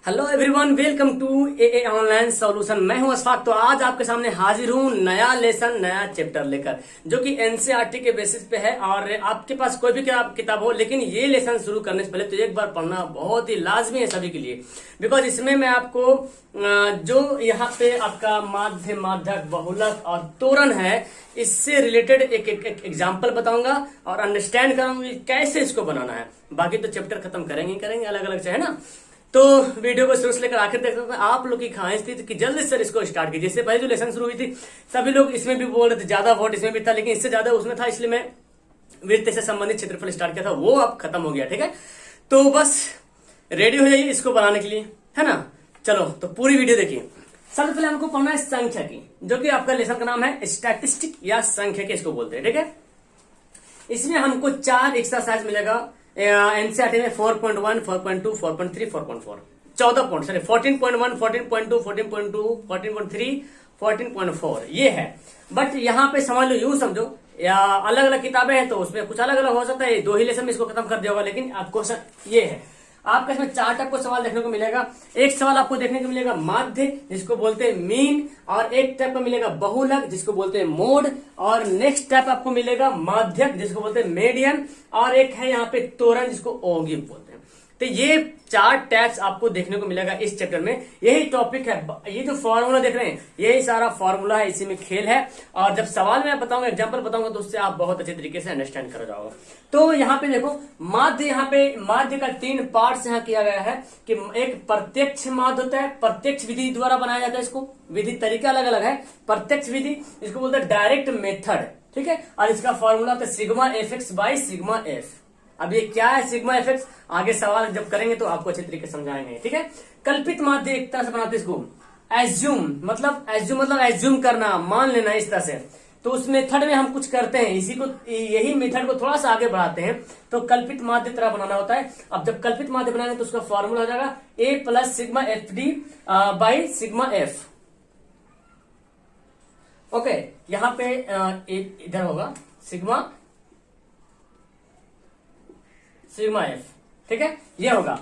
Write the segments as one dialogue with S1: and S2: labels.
S1: Hello everyone, welcome to a online solution. मैं हूं अशफाक। तो आज आपके सामने हाजिर हूं नया लेसन, नया चैप्टर लेकर, जो कि एनसीईआरटी के बेसिस पे है। और आपके पास कोई भी किताब हो, लेकिन ये लेसन शुरू करने से पहले तो एक बार पढ़ना बहुत ही लाजमी है सभी के लिए। बिकॉज इसमें मैं आपको जो यहाँ पे आपका माध्य, माध्यक, बहुलक और तोरण है, इससे रिलेटेड एक एग्जाम्पल बताऊंगा और अंडरस्टैंड कराऊंगी कैसे इसको बनाना है। बाकी तो चैप्टर खत्म करेंगे अलग अलग से, है ना। तो वीडियो को शुरू से लेकर आखिर तक आप लोग की ख्वाहिश थी कि जल्दी से इसको स्टार्ट कीजिए। इससे पहले जो लेसन शुरू हुई थी, सभी लोग इसमें भी बोल रहे थे ज्यादा वोट इसमें भी था, लेकिन इससे ज्यादा उसमें था, इसलिए मैं वृत्त से संबंधित क्षेत्रफल स्टार्ट किया था, वो अब खत्म हो गया। ठीक है, तो बस रेडी हो जाइए इसको बनाने के लिए, है ना। चलो तो पूरी वीडियो देखिए। सबसे पहले हमको पढ़ना है संख्या की, जो कि आपका लेसन का नाम है स्टैटिस्टिक या संख्या के इसको बोलते हैं। ठीक है, इसमें हमको 4 एक्सरसाइज मिलेगा एनसीईआरटी में 4.1, 4.2, 4.3, 4.4, 14 पॉइंट, सॉरी 14.1, 14.2, 14.2, 14.3, 14.4 ये है। बट यहाँ पे समझ लो, यूं समझो, या अलग अलग किताबें हैं तो उसमें कुछ अलग अलग हो सकता है। 2 ही लेसन में इसको खत्म कर दिया होगा, लेकिन क्वेश्चन ये है। आपका इसमें 4 टाइप का सवाल देखने को मिलेगा। एक सवाल आपको देखने को मिलेगा माध्य, जिसको बोलते हैं मीन, और एक टाइप का मिलेगा बहुलक, जिसको बोलते हैं मोड, और नेक्स्ट टाइप आपको मिलेगा माध्यक, जिसको बोलते हैं मीडियन, और एक है यहाँ पे तोरण, जिसको औगिक बोलते हैं। तो ये 4 टैप्स आपको देखने को मिलेगा इस चैप्टर में। यही टॉपिक है, ये जो फॉर्मूला देख रहे हैं यही सारा फॉर्मूला है, इसी में खेल है। और जब सवाल मैं बताऊंगा, एग्जांपल बताऊंगा, तो उससे आप बहुत अच्छे तरीके से अंडरस्टैंड कर जाओगे। तो यहाँ पे देखो माध्य, यहाँ पे माध्य का 3 पार्ट्स यहाँ किया गया है कि एक प्रत्यक्ष माध्य होता है, प्रत्यक्ष विधि द्वारा बनाया जाता है। इसको विधि तरीका अलग अलग है। प्रत्यक्ष विधि इसको बोलते हैं डायरेक्ट मेथड, ठीक है। और इसका फॉर्मूला होता है sigma F x by sigma F. अब ये क्या है सिग्मा एफ एक्स, आगे सवाल जब करेंगे तो आपको अच्छे तरीके से समझाएंगे। ठीक है, कल्पित माध्य एक तरह से बनाते हैं इसको। एज्यूम मतलब एज्यूम करना, मान लेना, इस तरह से। तो उस मेथड में हम कुछ करते हैं, इसी को, यही मेथड को थोड़ा सा आगे बढ़ाते हैं, तो कल्पित माध्य तरह बनाना होता है। अब जब कल्पित माध्य बनाएंगे तो उसका फॉर्मूला हो जाएगा A plus sigma F D by sigma F. Okay, यहाँ पे इधर होगा सिग्मा एफ, ठीक है, ये होगा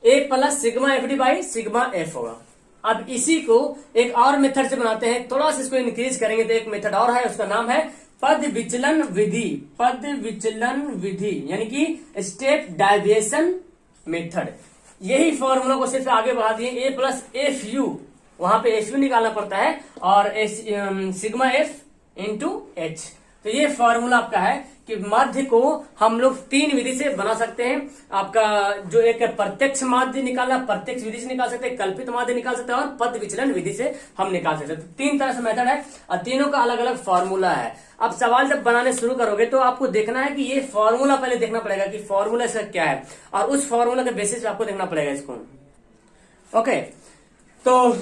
S1: A plus sigma F D by sigma F होगा। अब इसी को एक और मेथड से बनाते हैं, थोड़ा सा इसको इंक्रीज करेंगे तो एक मेथड और है, उसका नाम है पद विचलन विधि। पद विचलन विधि यानी कि स्टेप डाइविएशन मेथड। यही फॉर्मूला को सिर्फ आगे बढ़ा दिए, ए प्लस एफ यू, वहां पे एफ यू निकालना पड़ता है, और सिग्मा एफ इंटू एच। तो ये फॉर्मूला आपका है कि माध्य को हम लोग 3 विधि से बना सकते हैं। आपका जो एक प्रत्यक्ष माध्य निकालना, प्रत्यक्ष विधि से निकाल सकते हैं, कल्पित माध्य निकाल सकते हैं, और पद विचलन विधि से हम निकाल सकते हैं। तो 3 तरह से मेथड है और तीनों का अलग अलग फॉर्मूला है। अब सवाल जब बनाने शुरू करोगे तो आपको देखना है कि ये फॉर्मूला पहले देखना पड़ेगा कि फॉर्मूला इसका क्या है, और उस फॉर्मूला के बेसिस पे आपको देखना पड़ेगा इसको। ओके, तो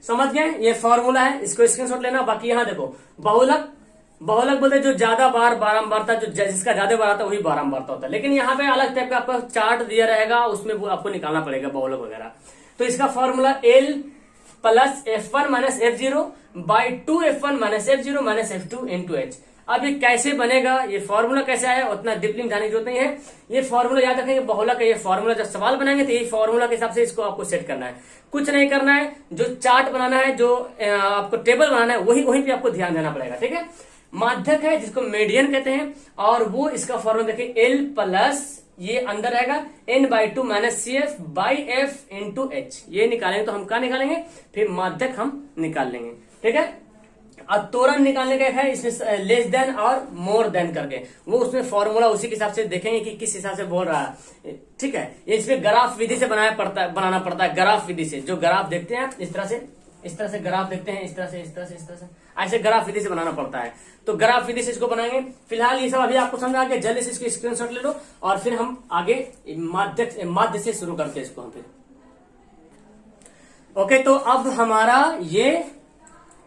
S1: समझ गए, ये फॉर्मूला है, इसको स्क्रीनशॉट लेना। बाकी यहाँ देखो बहुलक बोलते जो ज्यादा बार बारंबारता, जो जिसका ज्यादा बार आता है वही बारंबारता होता है। लेकिन यहाँ पे अलग टाइप का आपका चार्ट दिया रहेगा, उसमें आपको निकालना पड़ेगा बहुलक वगैरह। तो इसका formula L plus F1 minus F0 by 2F1 minus F0 minus F2 into H. अब ये कैसे बनेगा, ये फॉर्मूला कैसे आया, उतना डीपली जाने की जरूरत नहीं है। ये फॉर्मूला याद रखेंगे, बहुलक का ये फॉर्मूला जब सवाल बनाएंगे तो ये फॉर्मूला के हिसाब से इसको आपको सेट करना है। कुछ नहीं करना है, जो चार्ट बनाना है, जो आपको टेबल बनाना है, वहीं पे आपको ध्यान देना पड़ेगा। ठीक है, माध्यक है जिसको मीडियन कहते हैं, और वो इसका फॉर्मूला देखिए एल प्लस, ये अंदर रहेगा n by 2 minus C F by F into H. ये निकालेंगे तो हम क्या निकालेंगे, फिर माध्यक हम निकाल लेंगे। ठीक है, अब तोरण निकालने का है, इसमें लेस देन और मोर देन करके, वो उसमें फॉर्मूला उसी के हिसाब से देखेंगे कि किस हिसाब से बोल रहा है। ठीक है, ये इसमें ग्राफ विधि से बनाना पड़ता है। ग्राफ विधि से, जो ग्राफ देखते हैं इस तरह से ग्राफ देखते हैं, इस तरह से ऐसे ग्राफ विधि से बनाना पड़ता है। तो ग्राफ विधि से इसको बनाएंगे। फिलहाल ये सब अभी आपको समझ आ गया, जल्दी से इसको स्क्रीनशॉट ले लो, और फिर हम आगे माध्य से शुरू करते हैं इसको हम फिर। ओके, तो अब हमारा ये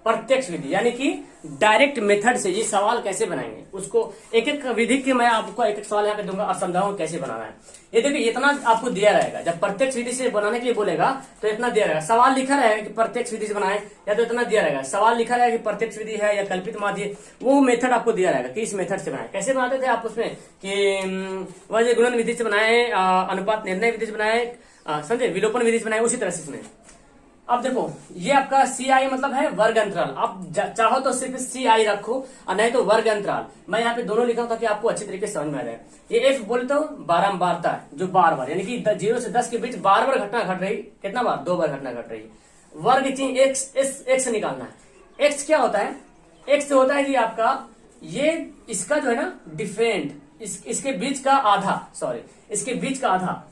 S1: प्रत्यक्ष विधि यानी कि डायरेक्ट मेथड से ये सवाल कैसे बनाएंगे, उसको एक एक विधि के मैं आपको एक एक सवाल यहाँ पे दूंगा और समझाऊंगा कैसे बनाना है। ये देखिए, इतना आपको दिया रहेगा, जब प्रत्यक्ष विधि से बनाने के लिए बोलेगा तो इतना दिया रहेगा। सवाल लिखा रहेगा कि प्रत्यक्ष विधि से बनाए, या तो इतना दिया रहेगा। सवाल लिखा रहेगा कि प्रत्यक्ष विधि है या कल्पित माध्य, वो मेथड आपको दिया रहेगा कि इस मेथड से बनाए। कैसे बनाते थे आप उसमें कि वह गुणन विधि से बनाए, अनुपात निर्णय विधि से बनाए, समझे, विलोपन विधि से बनाए उसी तरह से इसमें। अब देखो ये आपका सी आई मतलब है वर्ग अंतराल। आप चाहो तो सिर्फ सी आई रखो और नहीं तो वर्ग अंतराल। मैं यहाँ पे दोनों लिखा हूं ताकि आपको अच्छी तरीके से समझ में आ जाए। ये एफ बोले तो बारंबारता है, जो बार बार यानी कि 0 से 10 के बीच बार बार घटना घट रही। कितना बार? 2 बार घटना घट रही। वर्ग चाहिए एक्स निकालना है। एक्स क्या होता है? एक्स होता है जी आपका ये इसका जो है ना डिफरेंट, इसके बीच का आधा, सॉरी इसके बीच का आधा,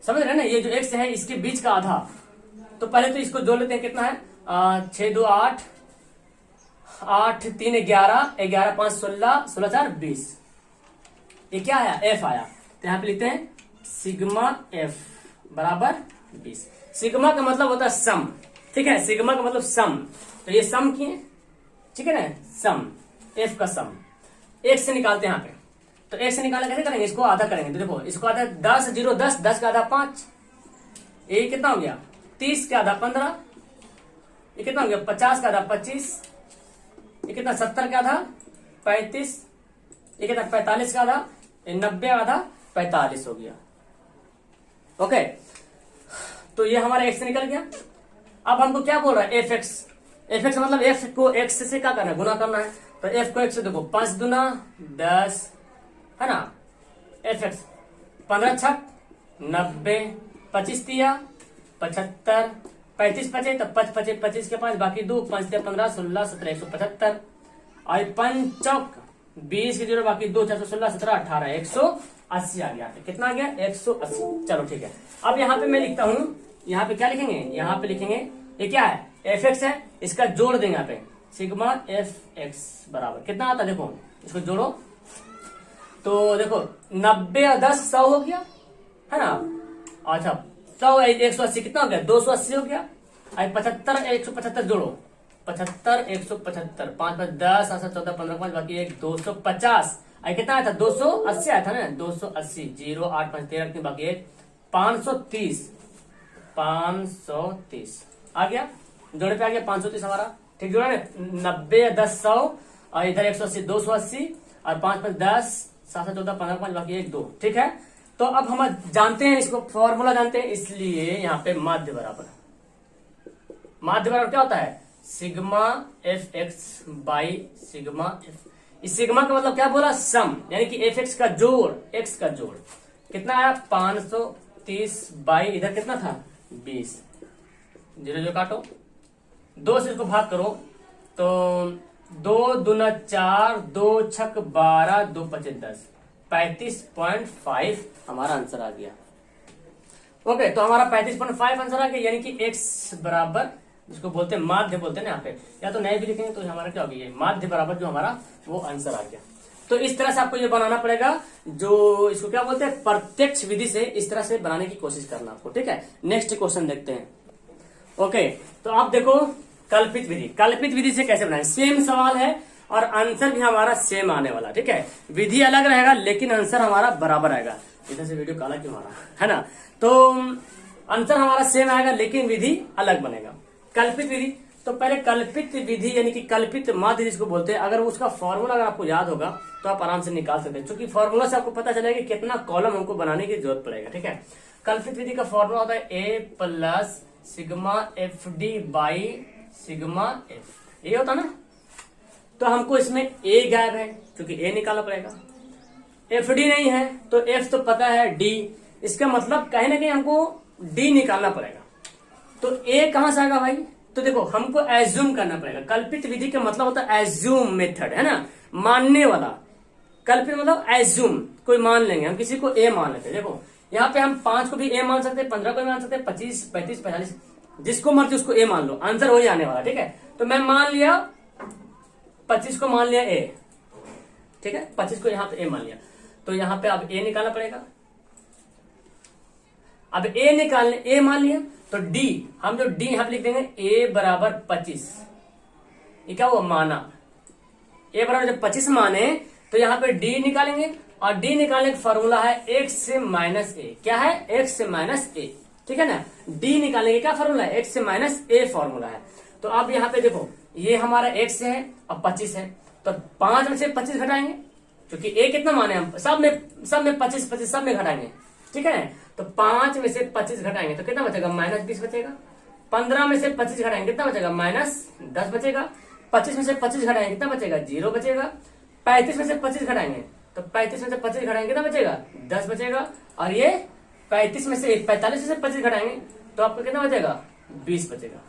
S1: समझ रहे ना, ये जो एक्स है इसके बीच का आधा। तो पहले तो इसको जोड़ लेते हैं, कितना है 6 2 8, 8 3 11, 11 5 16, 16 4 20। ये क्या आया? एफ आया। तो यहां पे लिखते हैं सिग्मा एफ बराबर 20। सिग्मा का मतलब होता है सम, ठीक है, सिग्मा का मतलब सम। तो ये सम किए, ठीक है ना, सम, एफ का सम। एक से निकालते हैं यहाँ पे। तो एक से निकालना कैसे करेंगे? इसको आधा करेंगे। तो देखो इसको आधा 10 0 10, 10 का आधा 5, ये कितना हो गया? 30 का आधा 15, ये कितना हो गया? 50 का आधा 25, ये कितना? 70 का आधा 35, ये कितना? 45 का आधा, 90 का आधा 45 हो गया। ओके, तो ये हमारा एक्स निकल गया। अब हमको क्या बोल रहा है? F x. एफ एक्स मतलब एफ को एक्स से क्या करना है? गुना करना है। तो एफ को एक्स से देखो 5 दूना 10 है ना, एफ एक्स 15 छक 90, 25 दिया 75, 35 बचे तो 25 के 5 बाकी 2, 5 15 16 17 175, और 5 चौक 20 के 0 बाकी 2 416 17 18 180 आ गया। कितना आ गया? 180। चलो ठीक है। अब यहाँ पे मैं लिखता हूं, यहाँ पे क्या लिखेंगे? यहाँ पे लिखेंगे ये क्या है? एफ एक्स है, इसका जोड़ देंगे यहाँ पे सिग्मा एफ एक्स बराबर कितना आता है? देखो इसको जोड़ो तो देखो 90 और 10 100 हो गया है ना। अच्छा 100 180 कितना हो गया? 280 हो गया। 75 175 जोड़ो 75 175, 5 5 10 7 14 15 5 बाकी 1 250। कितना आया था? 280 आया था ना, 280 0 8 5 13 3 बाकी 1 530 आ गया। जोड़े पे आ गया 530 हमारा, ठीक जोड़ा ना। 90 10 100 और इधर 180 280 और 5 5 10 7 7 14 15 5 बाकी 1 2, ठीक है। तो अब हम जानते हैं इसको, फॉर्मूला जानते हैं, इसलिए यहाँ पे माध्य बराबर क्या होता है? Sigma F x by sigma F. इस सिग्मा का मतलब क्या बोला? सम, यानी कि एफ एक्स का जोड़, एक्स का जोड़ कितना आया? 530 बाई इधर कितना था? 20, 0 0 काटो, 2 से इसको भाग करो तो 2 दूना 4, 2 छक 12, 2 पचे 10, 35.5 हमारा आंसर आ गया। ओके, तो हमारा 35.5 आंसर आ गया, यानी कि एक्स बराबर जिसको बोलते हैं माध्य बोलते हैं ना यहाँ पे, या तो नए भी लिखेंगे तो हमारा क्या हो गया? माध्य बराबर जो हमारा वो आंसर आ गया। तो इस तरह से आपको ये बनाना पड़ेगा, जो इसको क्या बोलते हैं? प्रत्यक्ष विधि से इस तरह से बनाने की कोशिश करना आपको, ठीक है। नेक्स्ट क्वेश्चन देखते हैं। ओके, तो आप देखो कल्पित विधि। कल्पित विधि से कैसे बनाए? सेम सवाल है और आंसर भी हमारा सेम आने वाला, ठीक है। विधि अलग रहेगा लेकिन आंसर हमारा बराबर आएगा। इधर से वीडियो काला क्यों आ रहा है ना। तो आंसर हमारा सेम आएगा लेकिन विधि अलग बनेगा। कल्पित विधि, तो पहले कल्पित विधि यानी कि कल्पित माध्य जिसको बोलते हैं, अगर उसका फॉर्मूला अगर आपको याद होगा तो आप आराम से निकाल सकते हैं, क्योंकि फॉर्मूला से आपको पता चलेगा कि कितना कॉलम हमको बनाने की जरूरत पड़ेगा, ठीक है। कल्पित विधि का फॉर्मूला होता है A plus sigma F D by sigma F, ये होता ना। तो हमको इसमें ए गायब है क्योंकि ए निकालना पड़ेगा, एफ डी नहीं है तो एफ तो पता है, डी, इसका मतलब कहीं ना कहीं हमको डी निकालना पड़ेगा। तो ए कहां से आएगा भाई? तो देखो हमको एज्यूम करना पड़ेगा। कल्पित विधि का मतलब होता है एज्यूम मेथड, है ना, मानने वाला। कल्पित मतलब एज्यूम, कोई मान लेंगे, हम किसी को ए मान लेते हैं। देखो यहाँ पे हम 5 को भी ए मान सकते हैं, 15 को भी मान सकते हैं, 25 35 45 जिसको मर्जी उसको ए मान लो, आंसर वही आने वाला, ठीक है। तो मैं मान लिया 25 को मान लिया ए, ठीक है, 25 को यहाँ पे ए मान लिया। तो यहाँ पे अब ए निकालना पड़ेगा। अब ए निकालने, ए मान लिया तो डी, हम जो डी यहाँ पे लिख देंगे ए बराबर 25, ये क्या हुआ? माना। ए बराबर जब 25 माने तो यहाँ पे डी निकालेंगे, और डी निकालने का फॉर्मूला है एक्स से माइनस ए। क्या है? एक्स से माइनस ए, ठीक है ना। डी निकालने का क्या फॉर्मूला है? एक्स से माइनस ए फॉर्मूला है। तो अब यहाँ पे देखो ये हमारा एक्स है और 25 है, तो 5 में से 25 घटाएंगे, क्योंकि ए कितना माने हम, सब में 25 25 सब में घटाएंगे, ठीक है। तो 5 में से 25 घटाएंगे तो कितना बचेगा, -20 बचेगा। 15 में से 25 घटाएंगे कितना बचेगा, -10 बचेगा। 25 में से 25 घटाएंगे कितना बचेगा, 0 बचेगा। 35 में से 25 घटाएंगे तो 35 में से 25 घटाएंगे कितना बचेगा, 10 बचेगा। और ये 45 में से 25 घटाएंगे तो आपको कितना बचेगा, 20 बचेगा।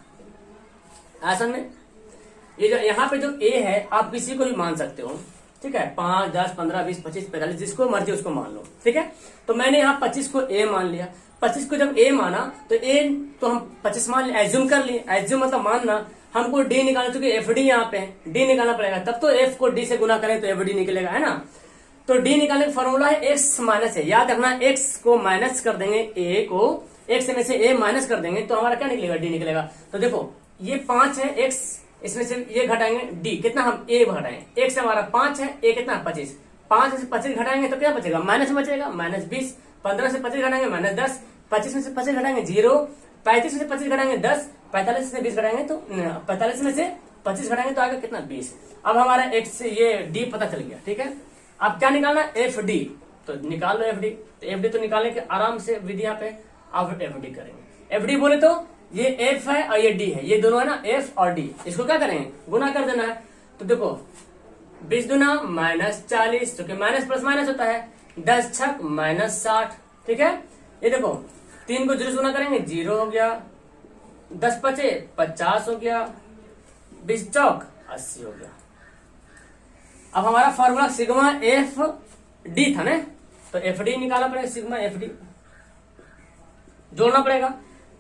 S1: आसान में ये जो यहाँ पे जो a है आप किसी को भी मान सकते हो, ठीक है। 5, 10, 15, 20, 25, 45 जिसको मर्जी उसको मान लो, ठीक है। तो मैंने यहाँ 25 को a मान लिया। 25 को जब a माना तो a तो हम 25 मान लिया, एज्यूम कर लिए। एज्यूम मतलब मानना। हमको d निकालना, चूंकि एफ डी यहाँ पे है, d निकालना पड़ेगा, तब तो f को d से गुना करें तो एफ डी निकलेगा, है ना। तो d निकालने का फॉर्मूला है x माइनस है। याद रखना, x को माइनस कर देंगे, a को x में से a माइनस कर देंगे तो हमारा क्या निकलेगा, d निकलेगा। तो देखो ये 5 है, x इसमें से ये घटाएंगे d, कितना हम a घटाएंगे, x हमारा 5 है, a कितना 25। 5 से 25 घटाएंगे तो क्या बचेगा, माइनस बचेगा, -20। 15 से 25 घटाएंगे -10। 25 में से 25 घटाएंगे 0। 35 में से 25 घटाएंगे 10। 45 से 20 घटाएंगे तो 45 में से 25 घटाएंगे तो आएगा कितना, 20। अब हमारा x ये d पता चल गया, ठीक है। अब क्या निकालना, एफ डी, तो निकाल लो एफ डी। तो एफ डी तो निकालने के आराम से विधि यहाँ पे। अब एफ डी करेंगे। एफ डी बोले तो ये एफ है और ये डी है, ये दोनों है ना, एफ और डी, इसको क्या करेंगे, गुना कर देना है। तो देखो 20 दूना -40, क्योंकि माइनस प्लस माइनस होता है। 10 छक -60, ठीक है। ये देखो 3 को 0 से गुना करेंगे 0 हो गया। 10 बचे 50 हो गया। 20 चौक 80 हो गया। अब हमारा फॉर्मूला सिग्मा एफ डी था ना, तो एफ डी निकालना पड़ेगा, सिग्मा एफ डी जोड़ना पड़ेगा।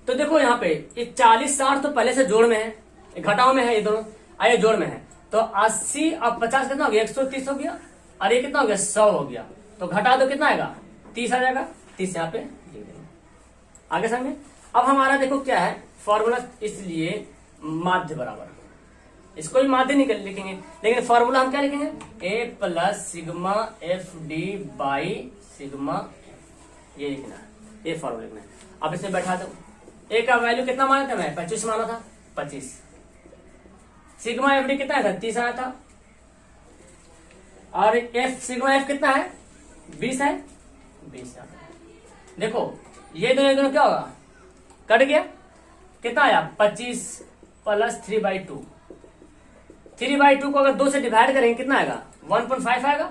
S1: तो देखो यहाँ पे ये 40 60 तो पहले से जोड़ में है, घटाओ में है, ये दोनों आइए जोड़ में है। तो 80 और 50 कितना हो गया, 130 हो गया। और ये कितना हो गया, 100 हो गया। तो घटा दो कितना आएगा, 30 आ जाएगा। 30 यहाँ पे लिख देंगे, आगे समझे। अब हमारा देखो क्या है फॉर्मूला, इसलिए माध्य बराबर, इसको भी माध्य नहीं लिखेंगे, लेकिन फॉर्मूला हम क्या लिखेंगे, a plus sigma F D by sigma, ये लिखना है, ये फॉर्मूला लिखना है। अब इसमें बैठा दो, a का वैल्यू कितना माना था, मैं 25 माना था, 25। सिग्मा एफ डी कितना है, 30 आया था। और एफ सिग्मा एफ कितना है, 20 है, 20 आया। देखो ये दोनों क्या होगा, कट गया, कितना आया 25 प्लस 3/2। 3/2 को अगर 2 से डिवाइड करेंगे कितना आएगा, 1.5 आएगा।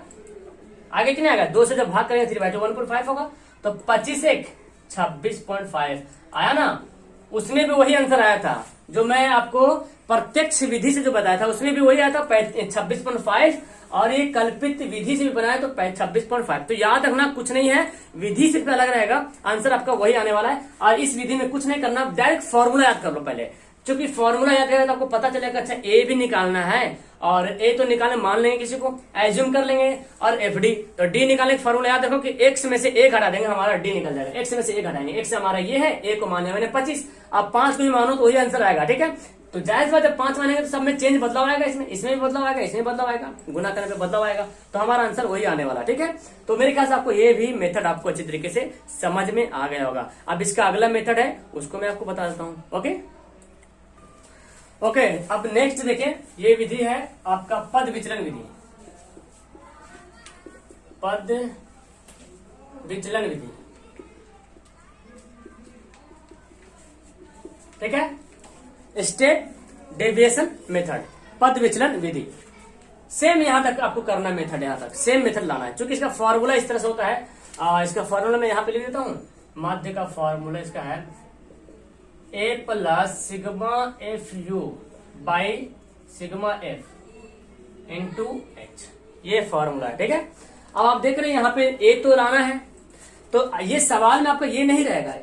S1: आगे कितना आएगा, 2 से जब भाग करेंगे 3/2 1.5 होगा। तो 25 एक 26.5 आया ना। उसमें भी वही आंसर आया था जो मैं आपको प्रत्यक्ष विधि से जो बताया था, उसमें भी वही आया था 26.5। और ये कल्पित विधि से भी बनाया तो 26.5। तो याद रखना कुछ नहीं है, विधि सिर्फ अलग रहेगा, आंसर आपका वही आने वाला है। और इस विधि में कुछ नहीं करना, डायरेक्ट फॉर्मूला याद कर लो पहले, क्योंकि फॉर्मूला याद करेगा तो आपको पता चलेगा अच्छा ए भी निकालना है। और ए तो निकालने मान लेंगे, किसी को एज्यूम कर लेंगे। और एफ डी, तो डी निकालने का फॉर्मूला याद रखो कि एक्स में से ए घटा देंगे, हमारा डी निकल जाएगा। एक्स में से ए घटाएंगे, एक्स हमारा ये है, ए को माने मैंने 25। अब 5 को भी मानो तो वही आंसर आएगा, ठीक है। तो जायज बात, जब 5 मानेंगे तो सब में चेंज बदलाव आएगा, इसमें भी बदलाव आएगा, इसमें बदलाव आएगा, गुना करने पे बदलाव आएगा। तो हमारा आंसर वही आने वाला, ठीक है। तो मेरे ख्याल से आपको ये भी मेथड आपको अच्छी तरीके से समझ में आ गया होगा। अब इसका अगला मेथड है, उसको मैं आपको बता देता हूँ। ओके, अब नेक्स्ट देखें, ये विधि है आपका पद विचलन विधि। पद विचलन विधि, ठीक है। स्टेट डेविएशन मेथड, पद विचलन विधि। सेम यहां तक आपको करना मेथड, यहां तक सेम मेथड लाना है, क्योंकि इसका फॉर्मूला इस तरह से होता है। इसका फॉर्मूला मैं यहां पे लिख देता हूं। माध्य का फॉर्मूला इसका है a plus sigma F you by sigma F into H, ये फॉर्मूला है, ठीक है। अब आप देख रहे हैं यहाँ पे a तो लाना है, तो ये सवाल में आपका ये नहीं रहेगा,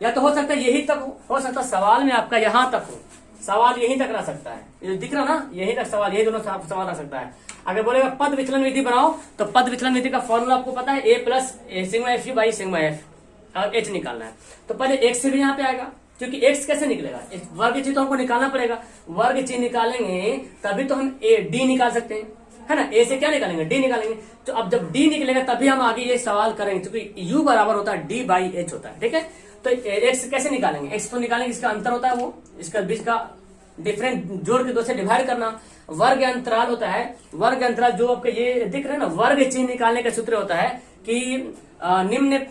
S1: या तो हो सकता है यही तक हो सकता है सवाल में आपका यहां तक हो, सवाल यहीं तक रह सकता है, ये दिख रहा ना, यहीं तक सवाल, यही दोनों सवाल आ सकता है। अगर बोलेगा पद विचलन विधि बनाओ, तो पद विचलन विधि का फॉर्मूला आपको पता है, a plus sigma F you by sigma F, और एच निकालना है। तो पहले एक्स भी यहाँ पे आएगा, क्योंकि एक्स कैसे निकलेगा, वर्ग चीज तो हमको निकालना पड़ेगा। वर्ग चीज निकालेंगे तभी तो हम ए डी निकाल सकते हैं, है ना। ए से क्या निकालेंगे, डी निकालेंगे। तो अब जब डी निकलेगा तभी हम आगे ये सवाल करेंगे, क्योंकि यू बराबर होता है डी बाई एच होता है, ठीक है। तो एक्स कैसे निकालेंगे, एक्स तो निकालेंगे, इसका अंतर होता है वो, इसका बीच का डिफरेंट जोड़ के 2 से डिवाइड करना। वर्ग अंतराल होता है, वर्ग अंतराल जो आपका ये दिख रहा है ना, वर्ग चिन्ह निकालने का सूत्र होता है कि निम्न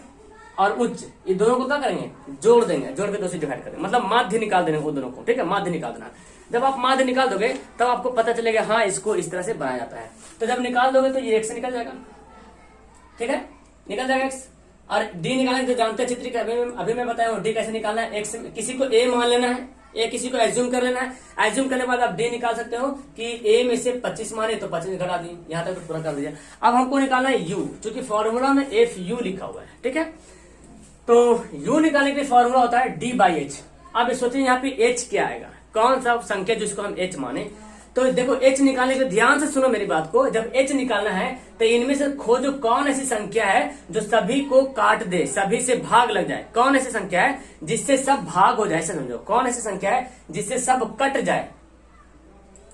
S1: और उच्च, ये दोनों को क्या करेंगे, जोड़ देंगे, जोड़ के दो से डिवाइड करेंगे, मतलब माध्य निकाल देंगे वो दोनों को, ठीक है, माध्य निकाल देना। जब आप माध्य निकाल दोगे तब आपको पता चलेगा हाँ इसको इस तरह से बनाया जाता है। तो जब निकाल दोगे तो ये x निकल जाएगा, ठीक है, निकल जाएगा x। और d निकालने तो जानते हैं चित्र के, अभी मैं बताया हूँ d कैसे निकालना है। x किसी को a मान लेना है, a किसी को एज्यूम कर लेना है, एज्यूम करने के बाद आप d निकाल सकते हो कि a में से 25 माने तो 25 घटा दी, यहाँ तक तो पूरा कर दिया। अब हमको निकालना है u, क्योंकि फॉर्मूला में FU लिखा हुआ है, ठीक है। तो u निकालने के लिए फॉर्मूला होता है d/h। अब सोचिए यहाँ पे h क्या आएगा, कौन सा संख्या जिसको हम h माने। तो देखो h निकालने के लिए ध्यान से सुनो मेरी बात को, जब h निकालना है तो इनमें से खोजो कौन ऐसी संख्या है जो सभी को काट दे, सभी से भाग लग जाए। कौन ऐसी संख्या है जिससे सब भाग हो जाए, ऐसे समझो, कौन ऐसी संख्या है जिससे सब कट जाए।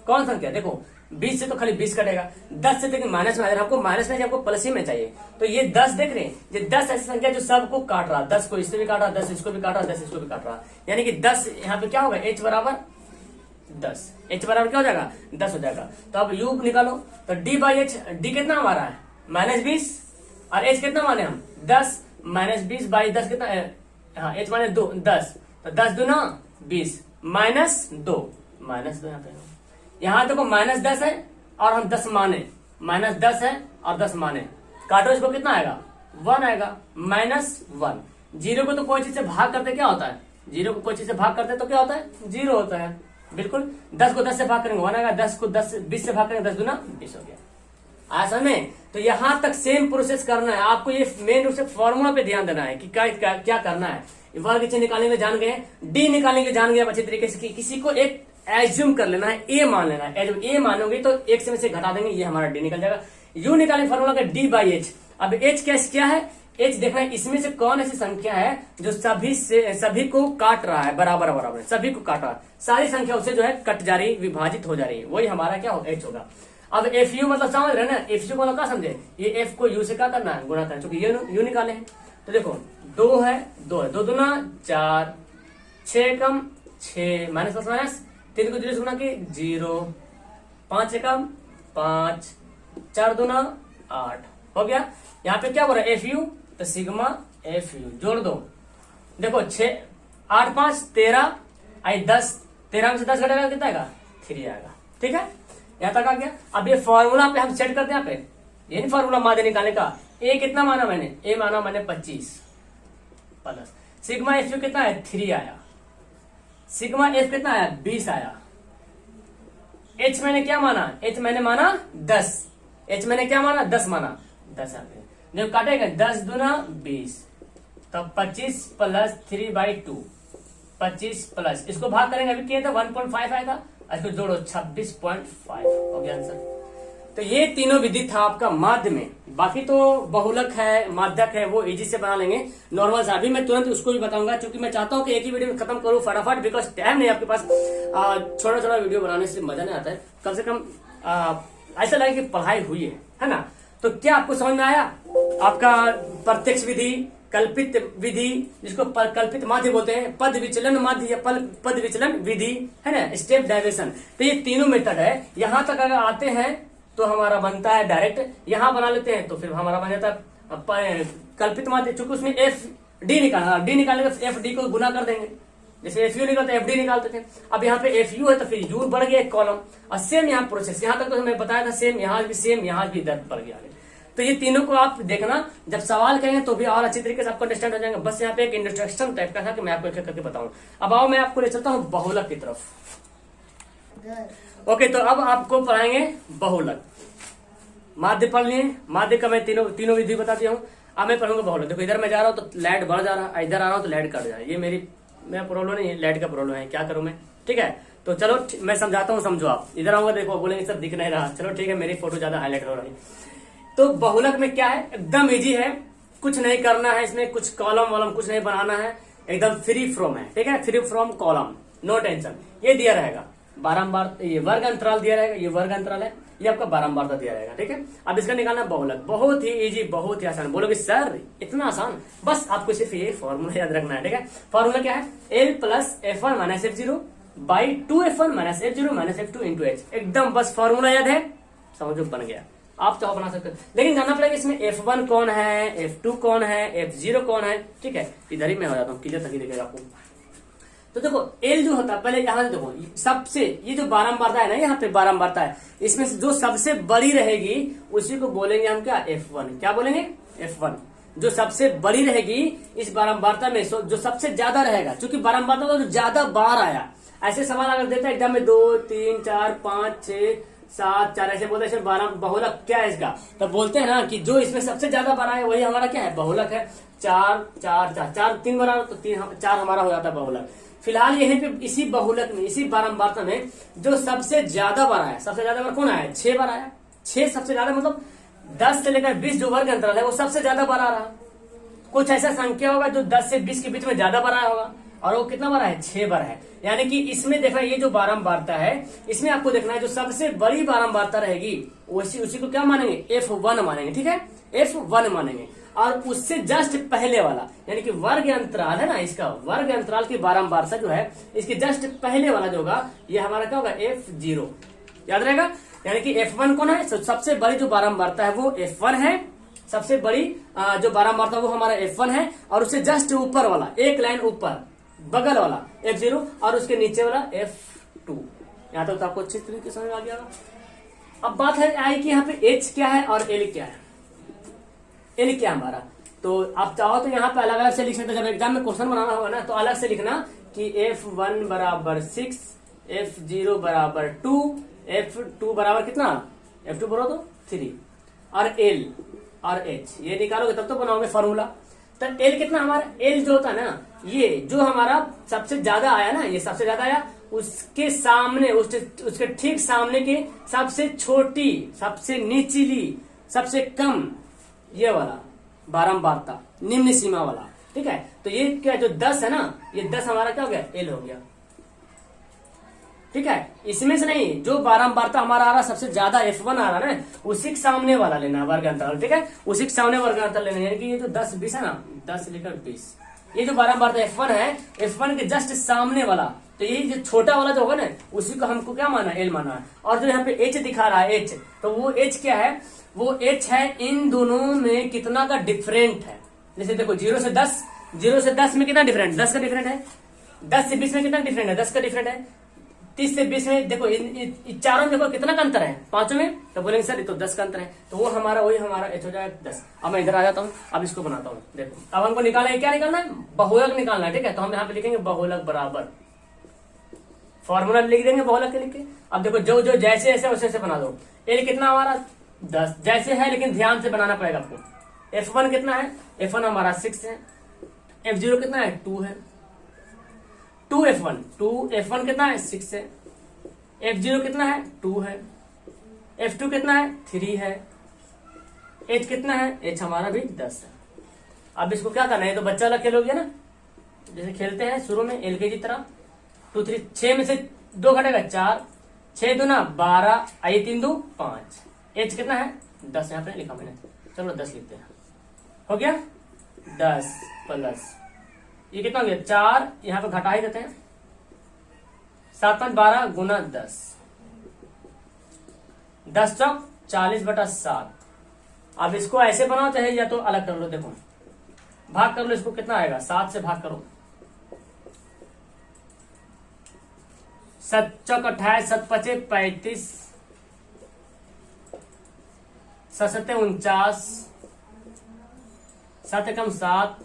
S1: कौन संख्या, देखो 20 से तो खाली 20 कटेगा, 10 से देखिए माइनस में, हमको माइनस में, हमको प्लस ही में चाहिए। तो ये 10 देख रहे हैं, ये 10 ऐसी संख्या जो सबको काट रहा, 10 को इससे भी काट रहा, 10 इसको भी काट रहा, 10 इसको भी काट रहा, यानी कि 10 यहाँ पे क्या होगा, h बराबर 10, h बराबर क्या हो जाएगा, 10 हो जाएगा। तो अब u निकालो, तो d/h, d कितना हमारा है -20 और h कितना माने हम 10, -20/10 कितना है, हाँ h माने 2, 10, तो 10 दूना 20 -2 यहाँ पे, यहाँ देखो -10 है और हम 10 माने, -10 है और 10 माने, काटो इसको कितना आएगा 1 आएगा, -1। जीरो को तो कोई चीज से भाग करते क्या होता है, जीरो को कोई चीज से भाग करते तो क्या होता है, जीरो होता है, बिल्कुल। 10 को 10 से भाग करेंगे 1 आएगा, 10 को 10 20 से भाग करेंगे 10 दूना 20 हो गया। आसान में तो यहां तक सेम प्रोसेस करना है आपको, ये मेन रूप से फॉर्मूला पे ध्यान देना है कि क्या करना है। वर्ग चिन्ह निकालने में जान गए, डी निकालने के जान गए अच्छे तरीके से, किसी को एक एज्यूम कर लेना है, ए मान लेना है, जब ए मानोगे तो एक से में से घटा देंगे, ये हमारा डी निकल जाएगा। यू निकालने फॉर्मूला का d/h। अब h क्या है, h देखना है इसमें से कौन ऐसी संख्या है जो सभी को काट रहा है, बराबर बराबर सभी को काट रहा है, सारी संख्या उससे जो है कट जा रही, विभाजित हो जा रही है, वही हमारा क्या हो h होगा। अब FU मतलब समझ रहे ना, FU मतलब क्या समझे, ये f को u से क्या करना है, गुणा करना, क्योंकि ये u निकाले हैं। तो देखो 2 है 2 दूना 4, 6 कम 6, माइनस प्लस माइनस 3 को 0 से गुणा की 0, 5 से कम 5, 4 दूना 8 हो गया। यहाँ पे क्या बोल रहा है FU, तो सिग्मा FU जोड़ दो, देखो 6 8 5 13 आई 10, 13 में से 10 घटेगा कितना आएगा 3 आएगा, ठीक है, यहाँ तक आ गया। अब ये फॉर्मूला पे हम सेट करते हैं, यहाँ पे ये नहीं फॉर्मूला माध्य निकालने का, ए कितना माना मैंने, ए माना मैंने 25 प्लस सिग्मा FU कितना है 3 आया, सिग्मा F कितना आया 20 आया, h मैंने क्या माना, h मैंने माना 10, h मैंने क्या माना 10 माना, 10 आ गया। जब काटेगा 10 दूना 20, तो 25 प्लस 3/2, 25 प्लस इसको भाग करेंगे, अभी किया था 1.5 आएगा, इसको जोड़ो 26.5 हो गया आंसर। तो ये तीनों विधि था आपका माध्य में, बाकी तो बहुलक है, माध्यक है, वो इजी से बना लेंगे नॉर्मल से। अभी मैं तुरंत उसको भी बताऊंगा, क्योंकि मैं चाहता हूं कि एक ही वीडियो में खत्म करूं फटाफट, बिकॉज टाइम नहीं आपके पास, छोटा छोटा वीडियो बनाने से मजा नहीं आता है, कम से कम ऐसा लगे कि पढ़ाई हुई है ना। तो क्या आपको समझ में आया, आपका प्रत्यक्ष विधि, कल्पित विधि जिसको कल्पित माध्य बोलते हैं, पद विचलन माध्य या पद विचलन विधि है ना, स्टेप डायवर्सन, तो ये तीनों मेथड है। यहां तक अगर आते हैं तो हमारा बनता है डायरेक्ट, यहां बना लेते हैं तो फिर हमारा बन जाता है कल्पित माध्य, चूंकि उसमें FD निकालना, डी निकालने का FD को गुना कर देंगे, जैसे FU निकलता है FD निकालते थे, अब यहाँ पे FU है तो फिर U बढ़ गया एक कॉलम, और सेम यहाँ प्रोसेस, यहाँ तक तो मैं बताया था सेम, यहाँ भी 10 बढ़ गया। तो ये तीनों को आप देखना, जब सवाल करेंगे तो भी और अच्छी तरीके से आपको अंडरस्टैंड हो जाएंगे। बस यहाँ पे एक इंस्ट्रक्शन टाइप का था कि मैं आपको एक करके बताऊं। अब आओ मैं आपको ले चलता हूँ बहुलक की तरफ। ओके, तो अब आपको पढ़ाएंगे बहुलक। माध्य पढ़ लिए, माध्य का मैं तीनों विधि बता दिया हूँ। अब मैं पढ़ूंगा बहुलक। देखो इधर मैं जा रहा हूँ तो लाइट बढ़ जा रहा है, इधर आ रहा हूँ तो लाइट कट जा रहा है, ये मेरा प्रॉब्लम नहीं है, लाइट का प्रॉब्लम है, क्या करूं मैं, ठीक है। तो चलो मैं समझाता हूँ, समझो आप। इधर आऊंगा देखो बोलेंगे सर दिख नहीं रहा, चलो ठीक है, मेरी फोटो ज्यादा हाईलाइट हो रही है। तो बहुलक में क्या है, एकदम इजी है, कुछ नहीं करना है इसमें, कुछ कॉलम वॉलम कुछ नहीं बनाना है, एकदम फ्री फ्रॉम है, ठीक है, free from column, no tension. ये दिया रहेगा बारंबार, ये वर्ग अंतराल दिया रहेगा, ये वर्ग अंतराल है, ये आपका बारंबार दिया रहेगा, ठीक है। अब इसका निकालना बहुलक, बहुत ही इजी, बहुत ही आसान। बोलोगे सर इतना आसान, बस आपको सिर्फ ये फॉर्मूला याद रखना है, ठीक है। फॉर्मूला क्या है, L plus F1 minus F0 by 2F1 minus F0 minus F2 into H, एकदम बस फॉर्मूला याद है, समझो बन गया। आप चाहो बना सकते हो, लेकिन जानना पड़ेगा इसमें F1 कौन है, F2 कौन है, F0 कौन है। ठीक है, इधर ही मैं हो जाता हूँ, क्लियर तभी दिखेगा आपको। तो देखो L जो होता है, पहले यहाँ से देखो सबसे, ये जो बारंबारता है ना, यहाँ पे बारंबारता है, इसमें से जो सबसे बड़ी रहेगी उसी को बोलेंगे हम क्या, F1। क्या बोलेंगे, F1। जो सबसे बड़ी रहेगी इस बारंबारता में, जो सबसे ज्यादा रहेगा, क्योंकि बारंबारता का जो ज्यादा बार आया, ऐसे सवाल अगर देता है एग्जाम में 2 3 4 5 6 7 4 ऐसे बोलते हैं 12 बहुलक क्या है इसका, तब बोलते हैं ना कि जो इसमें सबसे ज्यादा बार आया वही हमारा क्या है, बहुलक है। 4 4 4 4 3 बार तो 4 हमारा हो जाता है बहुलक। फिलहाल यहीं पे इसी बहुलक में, इसी बारंबारता में जो सबसे ज्यादा बार आया, सबसे ज्यादा बार कौन आया, 6 बार आया। 6 सबसे ज्यादा, मतलब 10 से लेकर 20 जो वर्ग अंतराल है वो सबसे ज्यादा बार आ रहा। कुछ ऐसा संख्या होगा जो 10 से 20 के बीच में ज्यादा बार आया होगा, और वो कितना बार है, 6 बार है। यानी कि इसमें देखना, ये जो बारंबारता है इसमें आपको देखना है जो सबसे बड़ी बारंबारता रहेगी उसी को क्या मानेंगे, F1 मानेंगे। ठीक है, F1 मानेंगे। और उससे जस्ट पहले वाला, यानी कि वर्ग अंतराल है ना, इसका वर्ग अंतराल की बारंबारता जो है, इसके जस्ट पहले वाला जो होगा ये हमारा क्या होगा, F0। याद रहेगा, यानी कि F1 कौन है, सबसे बड़ी जो बारंबारता है वो F1 है। सबसे बड़ी जो बारंबारता वो हमारा F1 है, और उससे जस्ट ऊपर वाला, एक लाइन ऊपर बगल वाला F0, और उसके नीचे वाला F2। यहाँ तक तो आपको अच्छी तरीके से समझ आ गया। अब बात है आई कि यहाँ पे H क्या है और L क्या है। L क्या हमारा, तो आप चाहो तो यहाँ पे अलग अलग से लिख सकते हैं। जब एग्जाम में क्वेश्चन बनाना होगा ना, तो अलग से लिखना कि F1 बराबर 6, F0 बराबर 2, F2 बराबर कितना, F2 बराबर तो 3, और L और H ये निकालोगे तब तो बनाओगे फॉर्मूला। तो L कितना हमारा, L जो होता है ना, ये जो हमारा सबसे ज्यादा आया ना, ये सबसे ज्यादा आया, उसके सामने, उसके ठीक सामने के सबसे छोटी, सबसे निचली, सबसे कम, ये वाला बारंबारता, निम्न सीमा वाला। ठीक है, तो ये क्या, जो 10 है ना, ये 10 हमारा क्या हो गया, L हो गया। ठीक है, इसमें से नहीं, जो बारंबारता हमारा आ रहा सबसे ज्यादा F1 आ रहा ना, उसी के सामने वाला लेना वर्ग अंतराल। ठीक है, उसी के सामने वर्ग अंतराल लेना, यानी कि ये जो 10 20 है ना, 10 लेकर 20, ये जो बारंबारता F1 है, F1 के जस्ट सामने वाला, तो ये जो छोटा वाला जो होगा ना, उसी को हमको क्या माना, L माना है। और जो यहाँ पे H दिखा रहा है, H, तो वो H क्या है, वो H है इन दोनों में कितना का डिफरेंट है। जैसे देखो 0 से 10 में कितना डिफरेंट, 10 का डिफरेंट है। 10 से 20 में कितना डिफरेंट है, 10 का डिफरेंट है। 30 से 20 में देखो, इन चारों में देखो कितना का अंतर है, पांचों में, तो बोलेंगे सर ये तो 10 का अंतर है, तो वो हमारा वही हमारा H हो जाएगा 10। अब मैं इधर आ जाता हूँ, अब इसको बनाता हूँ। देखो अब हमको निकालना है, क्या निकालना है, बहुलक निकालना है। ठीक है, तो हम यहाँ पे लिखेंगे बहुलक बराबर, फॉर्मूला लिख देंगे बहुलक के लिख के। अब देखो जो जो जैसे ऐसे वैसे बना दो। L कितना हमारा 10 जैसे है, लेकिन ध्यान से बनाना पड़ेगा आपको। F1 कितना है, F1 हमारा 6 है। F0 कितना है, 2 है। 2F1 कितना है, 6 है। F0 कितना है, 2 है। F2 कितना है, 3 है। H कितना है, H हमारा भी 10 है। अब इसको क्या करना है, तो बच्चा वाला खेलोगे ना, जैसे खेलते हैं शुरू में LKG तरह। 2 3 6 में से 2 घटेगा 4, 6 दूना 12, आई 3 2 5। H कितना है, 10 यहाँ पे लिखा मैंने, चलो 10 लिखते हैं। हो गया 10 प्लस ये कितना हो गया 4, यहाँ पे घटा ही देते हैं, 7 5 12 गुना 10, 10 चौक 40/7। अब इसको ऐसे बनाओ चाहे या तो अलग कर लो। देखो भाग कर लो, इसको कितना आएगा, 7 से भाग करो, 7 चौक 28, 7 5 35, 7 7 49, 7 एकम 7,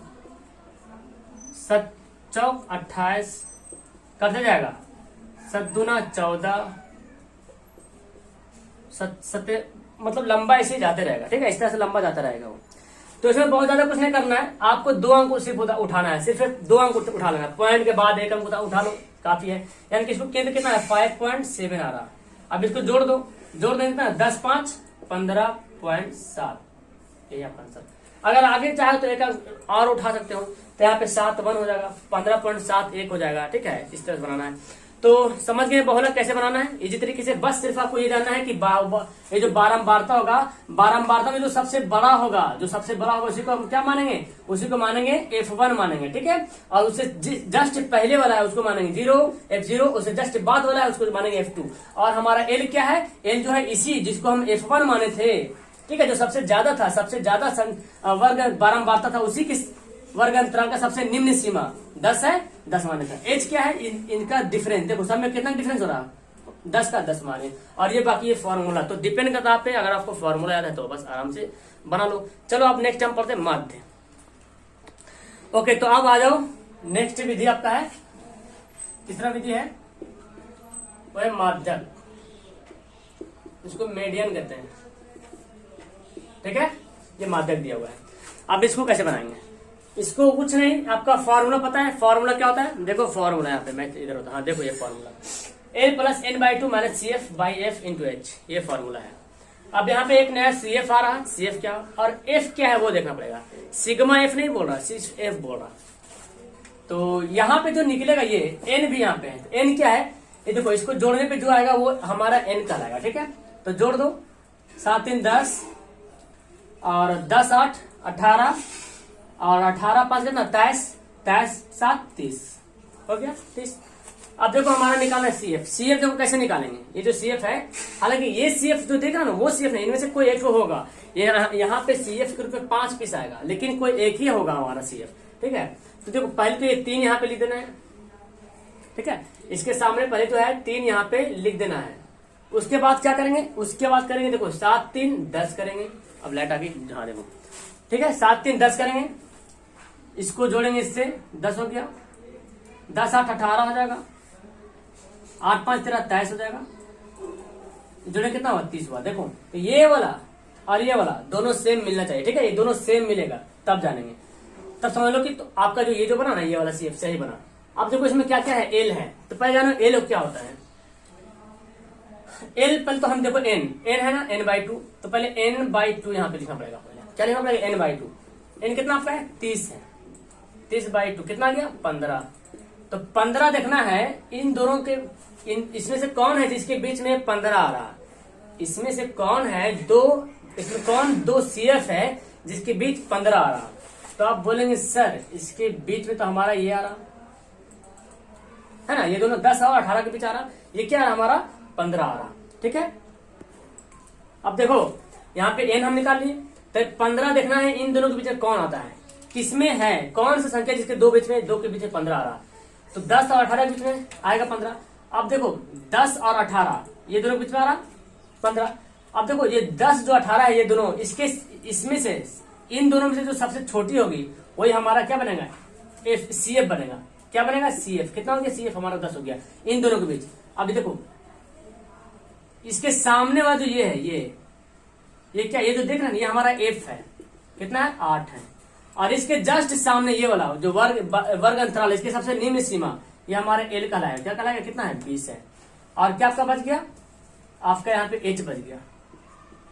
S1: 7 चौक 28, करते जाएगा, 7 दूना 14, 7 मतलब लंबा ऐसे ही जाते रहेगा। ठीक है, इस तरह से लंबा जाता रहेगा वो। तो इसमें बहुत ज्यादा कुछ नहीं करना है, आपको 2 अंक सिर्फ उठाना है, सिर्फ 2 अंक उठा लेना, पॉइंट के बाद 1 अंक उठा लो, काफी है। यानी कि इसको केंद्र कितना है, 5.7 आ रहा। अब इसको जोड़ दो, जोड़ दें कितना, 10 5 15.7, यही आपका आंसर। अगर आगे चाहे तो 1 अंक और उठा सकते हो, तो यहाँ पे 7 1 हो जाएगा, 15.71 हो जाएगा। ठीक है, इस तरह से बनाना है। तो समझ गए बहुलक कैसे बनाना है इसी तरीके से। बस सिर्फ आपको ये जानना है कि ये जो बारंबारता होगा, बारंबारता में जो सबसे बड़ा होगा, उसी को हम क्या मानेंगे, उसी को मानेंगे F1 मानेंगे। ठीक है, और उससे जस्ट पहले वाला है उसको मानेंगे F0, उससे जस्ट बाद वाला है उसको मानेंगे F2। और हमारा L क्या है, L जो है इसी जिसको हम F1 माने थे, ठीक है। जो सबसे ज्यादा था, सबसे ज्यादा वर्ग बारंबारता था, उसी की वर्ग अंतराल का सबसे निम्न सीमा 10 है, 10 माने था। एच क्या है, इनका डिफरेंस देखो, सब में कितना डिफरेंस हो रहा है, 10 का 10 माने। और ये बाकी ये फॉर्मूला तो डिपेंड करता है आप पे। अगर आपको फॉर्मूला याद है तो बस आराम से बना लो। चलो आप नेक्स्ट टाइम पढ़ते हैं माध्य। ओके, तो अब आ जाओ, नेक्स्ट विधि आपका है, तीसरा विधि है वो है माध्यक, इसको मीडियन कहते हैं, ठीक है। ये माध्यक दिया हुआ है। अब इसको कैसे बनाएंगे, इसको कुछ नहीं, आपका फॉर्मूला पता है। फॉर्मूला क्या होता है, देखो फॉर्मूला यहाँ पे मैं इधर होता, हाँ देखो ये formula L plus N by two minus C F by F into H, ये फॉर्मूला है। अब यहाँ पे एक नया सी एफ आ रहा है, सी एफ क्या और एफ क्या है वो देखना पड़ेगा। सिग्मा एफ नहीं बोल रहा, सिर्फ एफ बोल रहा। तो यहाँ पे जो निकलेगा ये एन भी यहाँ पे है, तो एन क्या है, ये देखो इसको जोड़ने पे जो आएगा वो हमारा एन कहलाएगा, ठीक है। तो जोड़ दो, 7 3 10 और 10 8 18 और 18 5 कितना 23, 23 7 30 हो गया 30। अब देखो हमारा निकालना है सी एफ। सी एफ देखो कैसे निकालेंगे, ये जो सी एफ है, हालांकि ये सी एफ जो देख रहा ना वो सी एफ नहीं, इनमें से कोई एक होगा। यहाँ पे सी एफ के रूप में 5 पीस आएगा, लेकिन कोई एक ही होगा हमारा सी एफ, ठीक है। तो देखो पहले तो ये 3 यहाँ पे लिख देना है, ठीक है। इसके सामने पहले तो है 3 यहाँ पे लिख देना है। उसके बाद क्या करेंगे, उसके बाद करेंगे देखो 7 3 10 करेंगे। अब लाइट आ गई, हाँ देखो, ठीक है। 7 3 10 करेंगे, इसको जोड़ेंगे इससे 10 हो गया, 10 8 18 हो जाएगा, 8 5 13 23 हो जाएगा, जोड़े कितना हुआ 30 हुआ। देखो तो ये वाला और ये वाला दोनों सेम मिलना चाहिए, ठीक है। ये दोनों सेम मिलेगा तब जानेंगे, तब समझ लो कि तो आपका जो ये जो बना ना ये वाला सी एफ सही बना। अब देखो इसमें क्या क्या है, एल है, तो पहले जानो एल क्या होता है। एल पहले तो हम देखो एन है ना, एन बाई टू, तो पहले एन बाई टू यहाँ पे लिखना पड़ेगा। पहले क्या लिखना पड़ेगा, एन बाई टू। एन कितना आपका है 30 है, 30 बाई टू कितना गया 15। तो 15 देखना है इन दोनों के, इसमें से कौन है जिसके बीच में 15 आ रहा, इसमें से कौन है दो, इसमें कौन दो सी एफ है जिसके बीच 15 आ रहा। तो आप बोलेंगे सर इसके बीच में तो हमारा ये आ रहा है ना, ये दोनों 10 और 18 के बीच आ रहा, ये क्या आ रहा हमारा 15 आ रहा, ठीक है। अब देखो यहाँ पे एन हम निकाल लिए, तो 15 देखना है इन दोनों के बीच में कौन आता है, किसमें है, कौन सा संख्या जिसके दो बीच में, दो के बीच में 15 आ रहा। तो 10 और 18 के बीच में आएगा 15। अब देखो 10 और 18 ये दोनों के बीच में आ रहा 15। अब देखो ये 10 जो 18 है ये दोनों, इसके इसमें से इन दोनों में से जो सबसे छोटी होगी वही हमारा क्या बनेगा, एफ सी एफ बनेगा। क्या बनेगा सी एफ, कितना हो गया सी एफ हमारा 10 हो गया इन दोनों के बीच। अब देखो इसके सामने वाला जो ये है, ये क्या, ये जो देख रहे हैं ये हमारा एफ है, कितना है 8 है। और इसके जस्ट सामने ये वाला जो वर्ग अंतराल, इसके सबसे निम्न सीमा ये हमारे एल कहलाएगा। क्या कहलाएगा, कितना है 20 है। और क्या आपका बच गया, आपका यहाँ पे एच बच गया।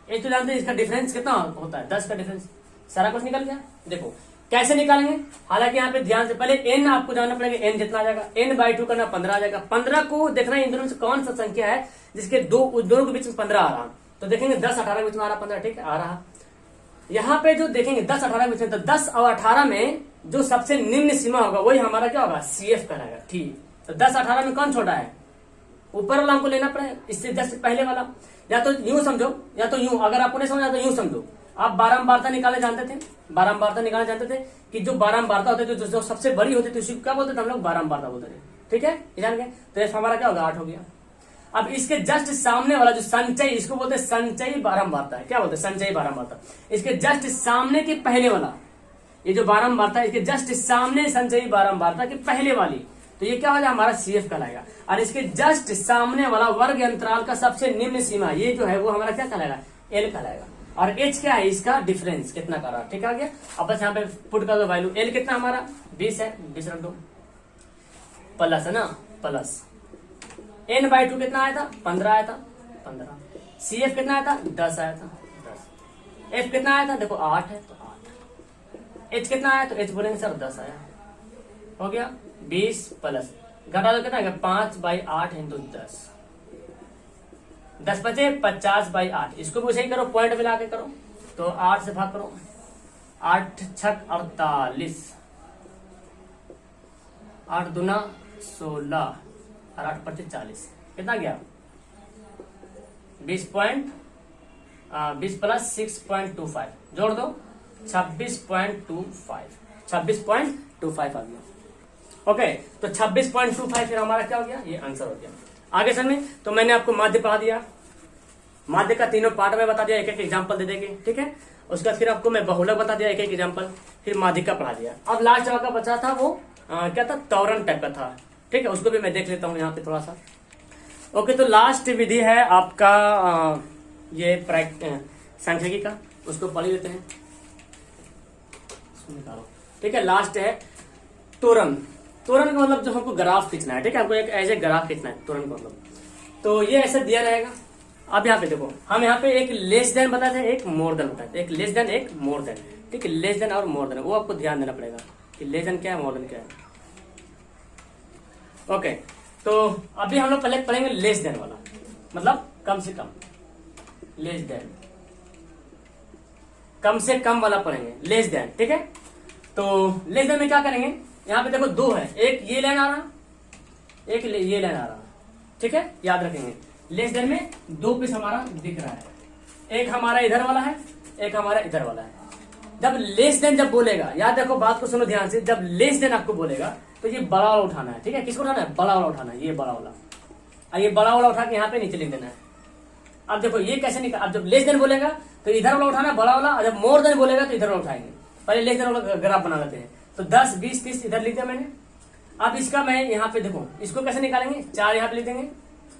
S1: एच तो जानते हैं इसका डिफरेंस कितना होता है, 10 का डिफरेंस। सारा कुछ निकल गया। देखो कैसे निकालेंगे, हालांकि यहाँ पे ध्यान से पहले एन आपको जानना पड़ेगा, एन जितना आ जाएगा, एन बाई टू करना 15 आ जाएगा। 15 को देखना इन दोनों में से कौन सा संख्या है जिसके दोनों के बीच में 15 आ रहा। तो देखेंगे 10 18 के बीच में आ रहा 15, ठीक है आ रहा। यहाँ पे जो देखेंगे 10 18 के बीच में, तो 10 और 18 में जो सबसे निम्न सीमा होगा वही हमारा क्या होगा सी एफ कहलाएगा, ठीक। तो 10 18 में कौन छोटा है, ऊपर वाला हमको लेना पड़ेगा, इससे जस्ट पहले वाला। या तो यूं समझो या तो यूं, अगर आपको नहीं समझा तो यूं समझो। आप बारंबारता निकालने जानते थे, बारंबारता निकालने जानते थे कि जो बारंबारता होते थे जो सबसे बड़ी होती थी उसी को क्या बोलते थे हम लोग, बारंबारता बोलते थे, ठीक है ये जान गए। तो एफ हमारा क्या होगा 8 हो गया। अब इसके जस्ट सामने वाला जो संचय, इसको बोलते हैं संचयी बारंबारता है। क्या बोलते हैं संचयी बारंबारता। इसके जस्ट सामने के पहले वाला ये जो बारंबारता है, इसके जस्ट सामने संचयी बारंबारता के पहले वाली, तो ये क्या हो जाएगा हमारा सी एफ कहलाएगा। और इसके जस्ट सामने वाला वर्ग अंतराल का सबसे निम्न सीमा ये जो है वो हमारा क्या कहलाएगा, एल कहलाएगा। और एच क्या है, इसका डिफरेंस कितना कर रहा, ठीक आ गया। अब बस यहाँ पे पुट कर दो वैल्यू, एल कितना हमारा 20 है, 20 रख दो, प्लस है ना, प्लस एन बाई टू कितना आया था 15 आया था 15। सी एफ कितना आया था 10 आया था 10। एफ कितना आया था देखो 8 है तो 8। एच कितना आया तो एच बोलेंगे सर 10 आया, हो गया 20 प्लस घटा दो कितना आएगा 5/8 इंटू 10, 10 बचे 50/8। इसको भी वैसे ही करो, पॉइंट मिला के करो, तो 8 से भाग करो, 8 छक 48, 8 दूना 16 और 8 पच्चीस 40, कितना गया 20.8 20 प्लस 6.25 जोड़ दो 26.25 26.25 आ गया। ओके, तो 26.25 फिर हमारा क्या हो गया, ये आंसर हो गया। आगे चलने तो मैंने आपको माध्य पढ़ा दिया, माध्य का तीनों पार्ट में बता दिया, एक एक एग्जाम्पल दे देंगे, ठीक है। उसका फिर आपको मैं बहुलक बता दिया, एक एक एग्जाम्पल, फिर माध्यिका पढ़ा दिया। अब लास्ट का बचा था वो क्या था, त्वरण टाइप का था, ठीक है। उसको भी मैं देख लेता हूँ यहाँ पे थोड़ा सा। ओके, तो लास्ट विधि है आपका ये सांख्यिकी का, उसको पढ़ लेते हैं, ठीक है। लास्ट है त्वरण। त्वरण का मतलब जो हमको ग्राफ खींचना है, ठीक है, हमको एक ऐसे ग्राफ खींचना है त्वरण का मतलब। तो ये ऐसे दिया रहेगा। अब यहाँ पे देखो, हम यहाँ पे एक लेस देन बताते हैं, एक मोर देन बताते हैं, एक लेस देन एक मोर देन, ठीक है। लेस देन और मोर देन वो आपको ध्यान देना पड़ेगा कि लेस देन क्या है, मोर देन क्या है। ओके, तो अभी हम लोग पहले पढ़ेंगे लेस देन वाला, मतलब कम से कम, लेस देन कम से कम वाला पढ़ेंगे, लेस देन, ठीक है। तो लेस देन में क्या करेंगे, यहाँ पे देखो दो है, एक ये लाइन आ रहा, एक ये लाइन आ रहा, ठीक है, याद रखेंगे। लेस देन में दो पीस हमारा दिख रहा है, एक हमारा इधर वाला है, एक हमारा इधर वाला है। जब लेस देन जब बोलेगा, याद रखो, बात को सुनो ध्यान से, जब लेस देन आपको बोलेगा तो ये बड़ा वाला उठाना है, ठीक है। किसको उठाना है, बड़ा वाला उठाना है, ये बड़ा वाला, और ये बड़ा वाला उठा के यहाँ पे नीचे लिख देना है। अब देखो ये कैसे निकाल, अब जब लेस देन बोलेगा तो इधर वाला उठाना है बड़ा वाला, और जब मोर देन बोलेगा तो इधर वाला उठाएंगे। पहले लेस देन वाला ग्राफ बना लेते हैं। तो 10 20 30 इधर लिख दिया मैंने। अब इसका मैं यहाँ पे देखो, इसको कैसे निकालेंगे, 4 यहाँ पे लिख देंगे,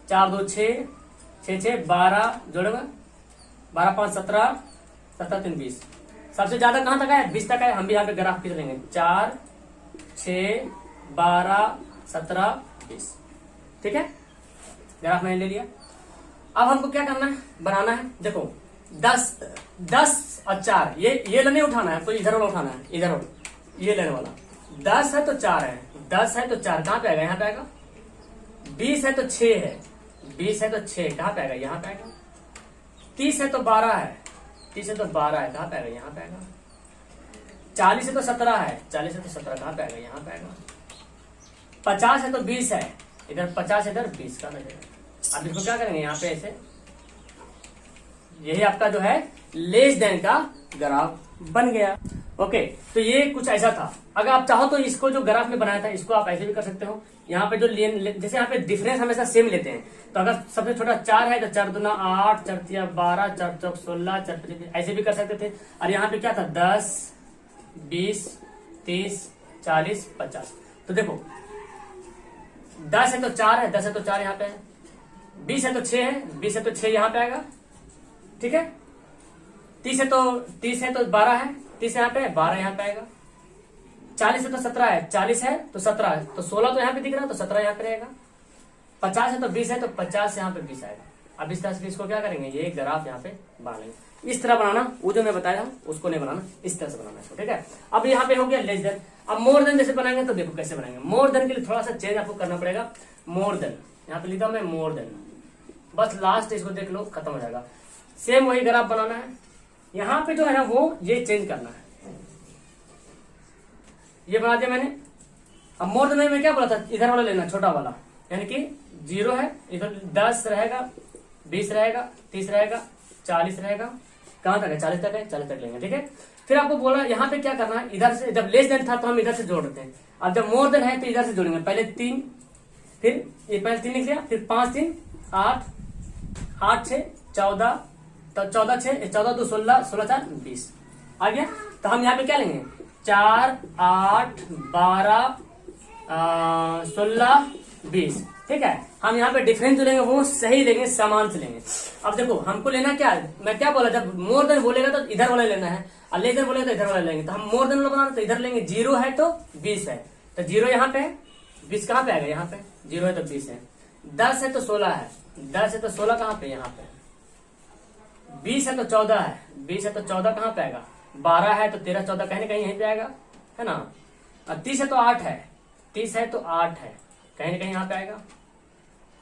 S1: 4 2 6 6 6 12 जोड़ेगा, 12 5 17 17 3 20। सबसे ज्यादा कहां तक है, 20 तक है। हम भी यहाँ पे ग्राफ खींच लेंगे, 4 6 12 17 20, ठीक है। ग्राफ मैंने ले लिया। अब हमको क्या करना है, बनाना है। देखो 10 और 4, ये नहीं उठाना है, तो इधर वाला उठाना है, इधर वाला, ये लेने वाला। 10 है तो 4 है, 10 है तो 4 कहां पे आएगा, यहाँ पे आएगा। 20 है तो 6 है, 20 है तो 6 कहां पे आएगा, यहाँ पे आएगा। 30 है तो 12 है, 30 है तो 12 है, कहां पे आएगा, यहाँ पे आएगा। 40 है तो 17 है, 40 है तो 17 कहां पे आएगा, यहाँ पे आएगा। 50 है तो 20 है, इधर 50 इधर 20 का लगेगा। अब इसको क्या करेंगे, यहाँ पे ऐसे, यही आपका जो है लेस देन का ग्राफ बन गया। ओके, तो ये कुछ ऐसा था। अगर आप चाहो तो इसको जो ग्राफ में बनाया था, इसको आप ऐसे भी कर सकते हो। यहाँ पे जो जैसे यहाँ पे डिफरेंस हमेशा सेम लेते हैं, तो अगर सबसे छोटा 4 है तो 4 दूना 8, 4 तिया 12, 4 चौक 16, 4 5 ऐसे भी कर सकते थे। और यहाँ पे क्या था, 10 20 30 40 50। तो देखो 10 है तो 4 है, 10 है तो 4 यहाँ पे है, 20 है तो 6 है, 20 है तो 6 यहाँ पे आएगा, ठीक है। 30 है तो 12 है, 30 यहाँ पे है, 12 यहाँ पे आएगा। 40 है तो 17 है, 40 है तो 17 है, तो 16 तो यहाँ पे दिख रहा है, तो 17 यहाँ पे रहेगा। 50 है तो 20 है, तो 50 यहाँ पे 20 आएगा। अब इस तरह से इसको क्या करेंगे, ये ग्राफ यहाँ पे बना लेंगे। इस तरह बनाना, वो जो मैं बताया उसको नहीं बनाना, इस तरह से बनाना इसको, ठीक है। अब यहाँ पे हो गया लेस देन। अब मोर देन जैसे बनाएंगे तो देखो कैसे बनाएंगे। मोर देन के लिए थोड़ा सा चेंज आपको करना पड़ेगा। मोर देन यहाँ पे लिखा मैं मोर देन, बस लास्ट इसको देख लो, खत्म हो जाएगा। सेम वही ग्राफ बनाना है। यहाँ पे जो है ना वो ये चेंज करना है, ये बना दिया मैंने। अब मोर देन में क्या बोला था, इधर वाला लेना, छोटा वाला, यानी कि 0 है, इधर 10 रहेगा, 20 रहेगा, 30 रहेगा, 40 रहेगा, कहां तक है, 40 तक है, 40 तक लेंगे, ठीक है। फिर आपको बोला यहाँ पे क्या करना है, इधर से, जब लेस देन था तो हम इधर से जोड़ देते हैं। अब जब मोर देन है तो इधर से जोड़ेंगे, पहले 3, फिर ये पहले 3 लिख लिया, फिर 5 3 8, 8 6 14, तो 14 6 14 2 16, 16 4 20 आ गया। तो हम यहाँ पे क्या लेंगे, 4 8 12 16 20, ठीक है। हम यहाँ पे डिफरेंस जो लेंगे वो सही लेंगे, समान से लेंगे। अब देखो हमको लेना क्या है, मैं क्या बोला, जब मोर देन बोलेगा तो इधर वाला लेना है, और लेस देन बोलेगा तो इधर वाला लेंगे। तो हम मोर देन वाला बनाना, तो इधर लेंगे। 0 है तो 20 है, तो 0 यहाँ पे है, 20 कहाँ पे आएगा, यहाँ पे 0 है तो 20 है। 10 है तो 16 है, 10 है तो 16 कहाँ पे, यहाँ पे। 20 है तो 14 है, 20 है तो 14 कहाँ पे आएगा। 12 है तो 13 14 कहीं ना कहीं यहीं पे आएगा, है ना। और 30 है तो 8 है, 30 है तो 8 है, कहीं ना कहीं यहाँ पे आएगा।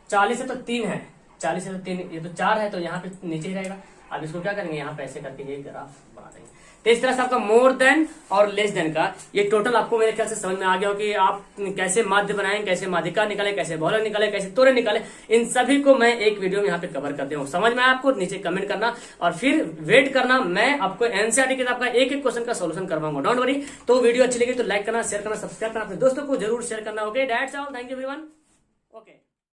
S1: 40 है तो 3 है, 40 है तो 3, ये तो 4 है तो यहाँ पे नीचे ही रहेगा। अब इसको क्या करेंगे, यहाँ पे ऐसे करके ये ग्राफ बना देंगे। तो इस तरह से आपका मोर देन और लेस देन का ये टोटल आपको मेरे ख्याल से समझ में आ गया हो कि आप कैसे माध्य बनाएं, कैसे माध्यिका निकाले, कैसे बहुलक निकाले, कैसे तोड़े निकाले। इन सभी को मैं एक वीडियो में यहाँ पे कवर कर दिया हूँ। समझ में आया आपको? नीचे कमेंट करना और फिर वेट करना, मैं आपको एनसीईआरटी किताब का एक एक क्वेश्चन का सोल्यूशन करवाऊंगा। Don't worry. तो वीडियो अच्छी लगी तो लाइक करना, शेयर करना, सब्सक्राइब करना, अपने दोस्तों को जरूर शेयर करना। Okay, that's all. Thank you everyone. Okay.